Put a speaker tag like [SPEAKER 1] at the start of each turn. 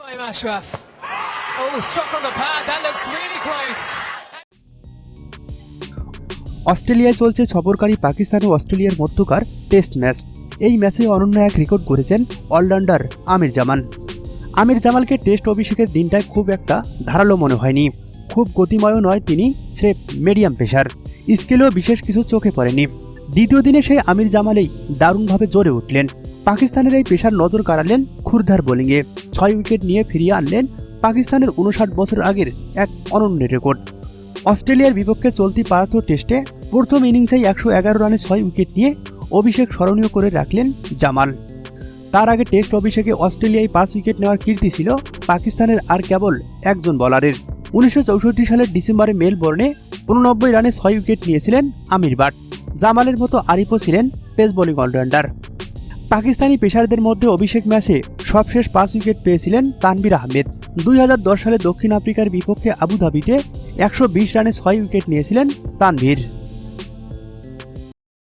[SPEAKER 1] Ashraf. Oh, struck on the pad. That looks really close.
[SPEAKER 2] অস্ট্রেলিয়ায় চলছে সফরকারী পাকিস্তান ও অস্ট্রেলিয়ার মধ্যকার টেস্ট ম্যাচ। এই ম্যাচে অনন্য এক রেকর্ড করেছেন অলরাউন্ডার আমির জামান। আমির জামালকে টেস্ট অভিষেকের দিনটায় খুব একটা ধারালো মনে হয়নি। খুব গতিময়ও নয় তিনি, স্রেফ মিডিয়াম পেসার। স্কিলেও বিশেষ কিছু চোখে পড়েনি। দ্বিতীয় দিনে সেই আমির জামালেই দারুণভাবে জ্বরে উঠলেন। পাকিস্তানের এই পেসার নজর কাড়ালেন ক্ষুরধার বোলিংয়ে। 6 উইকেট নিয়ে ফিরিয়ে আনলেন পাকিস্তানের 59 বছর আগের এক অনন্য রেকর্ড। অস্ট্রেলিয়ার বিপক্ষে চলতি পারাতো টেস্টে প্রথম ইনিংসেই 111 রানে 6 উইকেট নিয়ে অভিষেক স্মরণীয় করে রাখলেন জামাল। তার আগে টেস্ট অভিষেকে অস্ট্রেলিয়ায় 5 উইকেট নেওয়ার কীর্তি ছিল পাকিস্তানের আর কেবল একজন বোলারের। 1964 সালের ডিসেম্বরে মেলবোর্নে 89 রানে 6 উইকেট নিয়েছিলেন আমির বাট। জামালের মতো আরিফও ছিলেন পেস বোলিং অলরাউন্ডার। পাকিস্তানি পেসারদের মধ্যে অভিষেক ম্যাচে সবশেষ 5 উইকেট পেয়েছিলেন তানভীর আহমেদ। 2010 সালে দক্ষিণ আফ্রিকার বিপক্ষে আবুধাবিতে 120 রানে 6 উইকেট নিয়েছিলেন তানভীর।